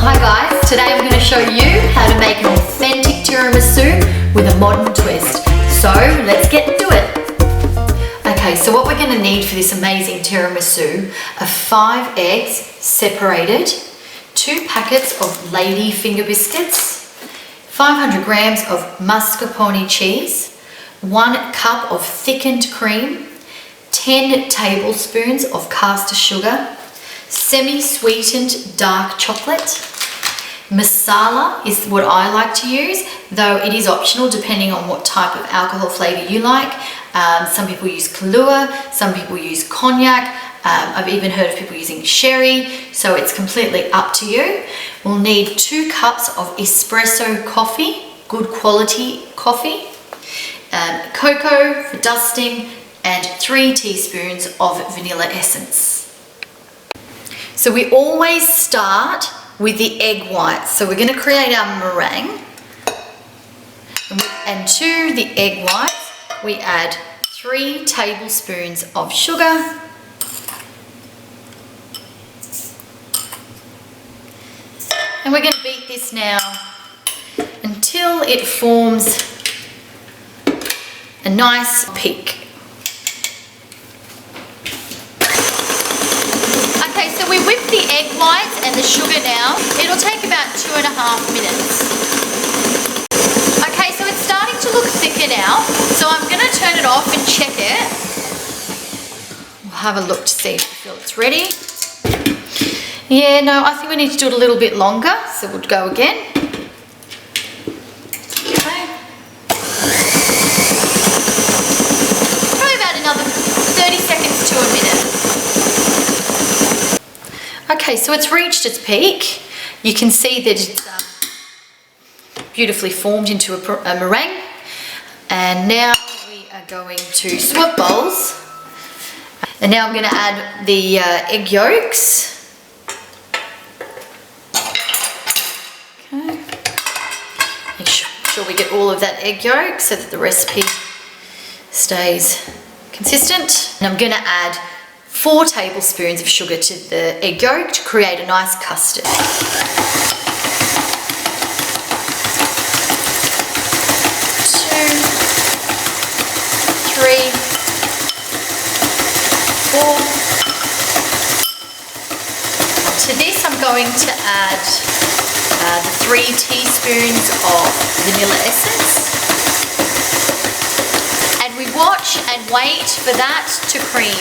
Hi guys, today I'm going to show you how to make an authentic tiramisu with a modern twist. So let's get into it. Okay, so what we're going to need for this amazing tiramisu are 5 eggs separated, 2 packets of lady finger biscuits, 500 grams of mascarpone cheese, 1 cup of thickened cream, 10 tablespoons of caster sugar, semi-sweetened dark chocolate. Masala is what I like to use, though it is optional depending on what type of alcohol flavour you like. Some people use Kahlua, some people use cognac. I've even heard of people using sherry, so it's completely up to you. We'll need 2 cups of espresso coffee, good quality coffee, cocoa for dusting, and 3 teaspoons of vanilla essence. So we always start with the egg whites. So we're going to create our meringue. And to the egg whites, we add 3 tablespoons of sugar. And we're going to beat this now until it forms a nice peak. Okay, so we whip the egg whites and the sugar now. It'll take about 2.5 minutes. Okay, so it's starting to look thicker now, so I'm going to turn it off and check it. We'll have a look to see if we feel it's ready. Yeah, no, I think we need to do it a little bit longer, so we'll go again. Okay. Probably about another 30 seconds to a minute. Okay, so it's reached its peak. You can see that it's beautifully formed into a meringue. And now we are going to swap bowls. And now I'm going to add the egg yolks. Okay. Make sure we get all of that egg yolk so that the recipe stays consistent. And I'm going to add 4 tablespoons of sugar to the egg yolk to create a nice custard. 2, 3, 4. To this I'm going to add the 3 teaspoons of vanilla essence. And we watch and wait for that to cream.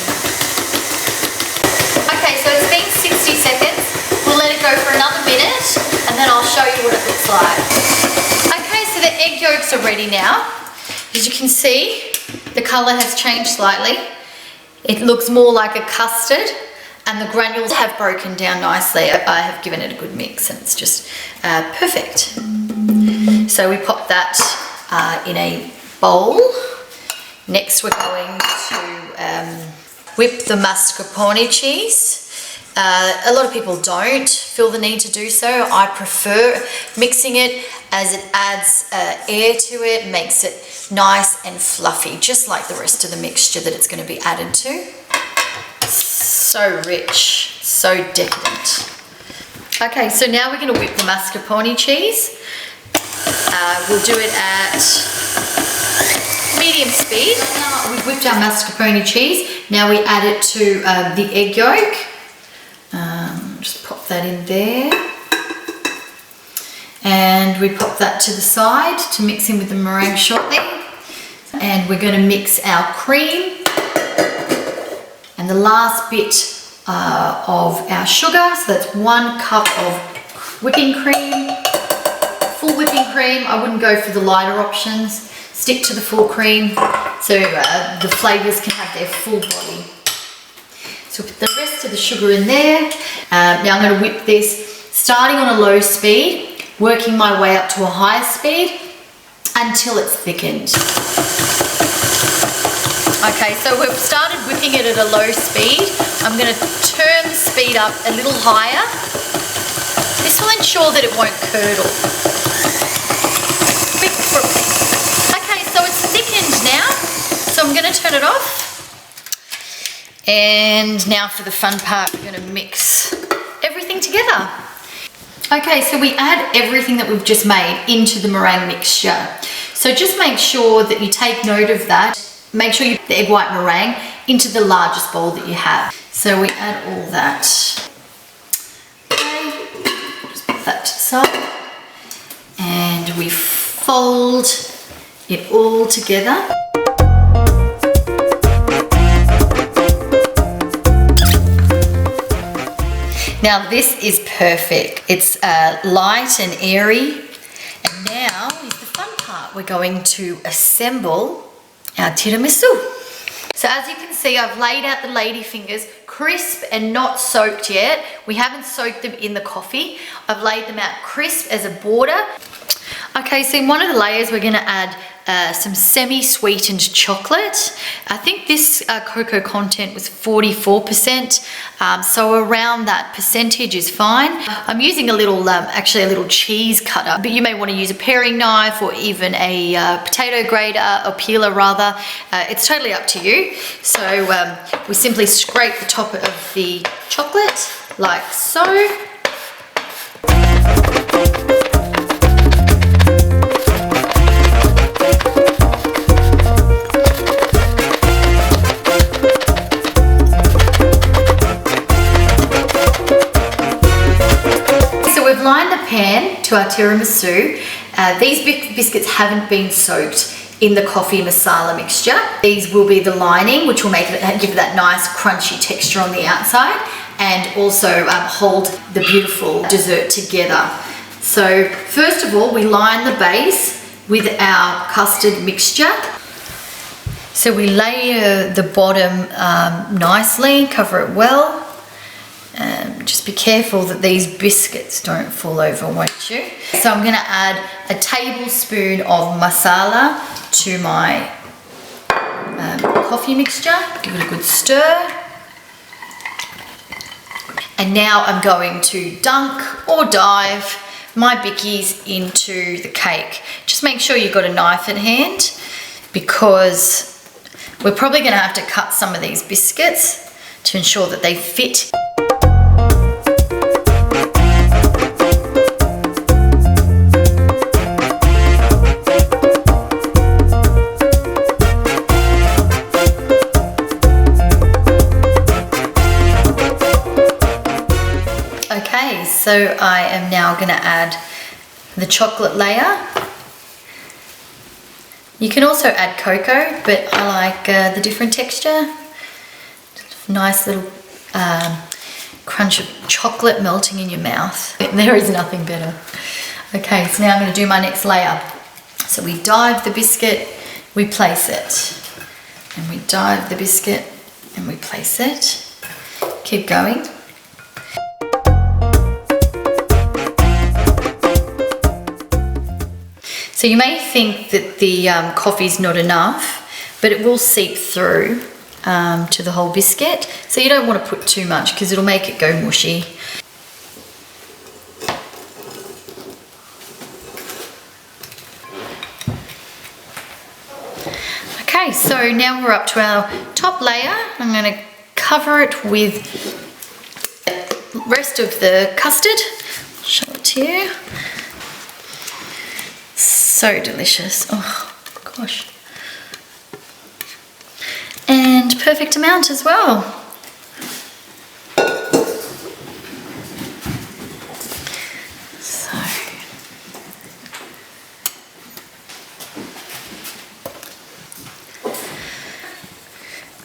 Okay, so it's been 60 seconds. We'll let it go for another minute and then I'll show you what it looks like. Okay, so the egg yolks are ready now. As you can see, the colour has changed slightly. It looks more like a custard and the granules have broken down nicely. I have given it a good mix and it's just perfect. So we pop that in a bowl. Next we're going to whip the mascarpone cheese. A lot of people don't feel the need to do so. I prefer mixing it as it adds air to it, makes it nice and fluffy, just like the rest of the mixture that it's going to be added to. So rich, so decadent. Okay, so now we're going to whip the mascarpone cheese. We'll do it at medium speed. We've whipped our mascarpone cheese. Now we add it to the egg yolk. Just pop that in there. And we pop that to the side to mix in with the meringue shortly. And we're going to mix our cream and the last bit of our sugar. So that's 1 cup of whipping cream. Full whipping cream. I wouldn't go for the lighter options. Stick to the full cream so the flavours can have their full body. So put the rest of the sugar in there. Now I'm going to whip this starting on a low speed, working my way up to a higher speed until it's thickened. Okay, so we've started whipping it at a low speed. I'm going to turn the speed up a little higher. This will ensure that it won't curdle. Okay, so it's thickened now. So I'm going to turn it off. And now for the fun part, we're going to mix everything together. Okay, so we add everything that we've just made into the meringue mixture. So just make sure that you take note of that. Make sure you put the egg white meringue into the largest bowl that you have. So we add all that. Okay, just put that to the side. And we fold it all together. Now this is perfect. It's light and airy. And now is the fun part. We're going to assemble our tiramisu. So as you can see, I've laid out the lady fingers, crisp and not soaked yet. We haven't soaked them in the coffee. I've laid them out crisp as a border. Okay, so in one of the layers, we're gonna add some semi-sweetened chocolate. I think this cocoa content was 44%, so around that percentage is fine. I'm using a little, actually a little cheese cutter, but you may want to use a paring knife or even a potato grater or peeler rather. It's totally up to you. So we simply scrape the top of the chocolate like so. Line the pan to our tiramisu. These biscuits haven't been soaked in the coffee masala mixture. These will be the lining, which will make it give it that nice crunchy texture on the outside, and also hold the beautiful dessert together. So first of all, we line the base with our custard mixture. So we layer the bottom nicely, cover it well. Just be careful that these biscuits don't fall over, won't you? So I'm going to add a tablespoon of masala to my coffee mixture. Give it a good stir. And now I'm going to dunk or dive my bickies into the cake. Just make sure you've got a knife at hand, because we're probably going to have to cut some of these biscuits to ensure that they fit. Okay, so I am now going to add the chocolate layer. You can also add cocoa, but I like the different texture. Nice little crunch of chocolate melting in your mouth. There is nothing better. Okay, so now I'm going to do my next layer. So we dive the biscuit, we place it. And we dive the biscuit and we place it. Keep going. So you may think that the coffee's not enough, but it will seep through to the whole biscuit. So you don't want to put too much because it'll make it go mushy. Okay, so now we're up to our top layer. I'm going to cover it with the rest of the custard. I'll show it to you. So delicious. Oh gosh. And perfect amount as well. So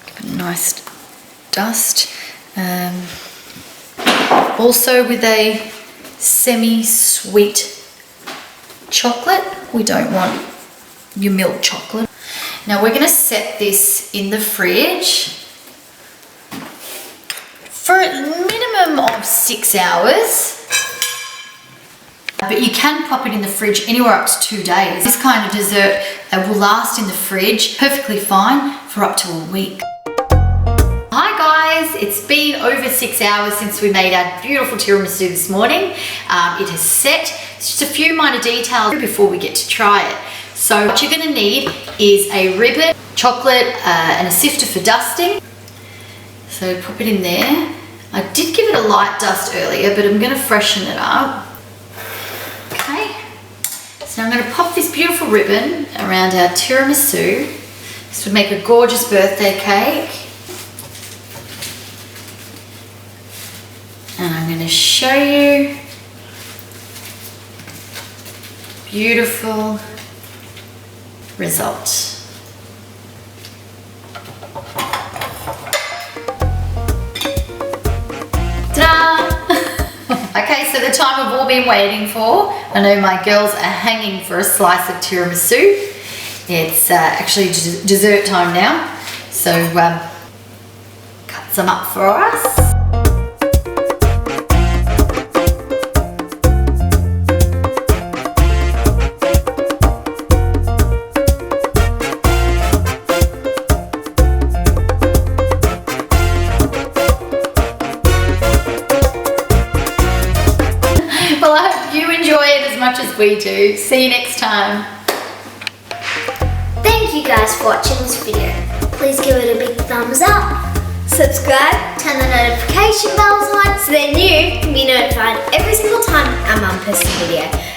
give it a nice dust. Also with a semi-sweet chocolate. We don't want your milk chocolate. Now we're going to set this in the fridge for a minimum of 6 hours. But you can pop it in the fridge anywhere up to 2 days. This kind of dessert will last in the fridge perfectly fine for up to a week. Hi guys, it's been over 6 hours since we made our beautiful tiramisu this morning. It has set. It's just a few minor details before we get to try it. So what you're going to need is a ribbon, chocolate, and a sifter for dusting. So pop it in there. I did give it a light dust earlier, but I'm going to freshen it up. So I'm going to pop this beautiful ribbon around our tiramisu. This would make a gorgeous birthday cake. And I'm going to show you. Beautiful result. Ta-da! Okay, so the time we've all been waiting for. I know my girls are hanging for a slice of tiramisu. It's actually dessert time now, so cut some up for us. Well, I hope you enjoy it as much as we do. See you next time. Thank you guys for watching this video. Please give it a big thumbs up, subscribe, turn the notification bells on so then you can be notified every single time our mum posts a video.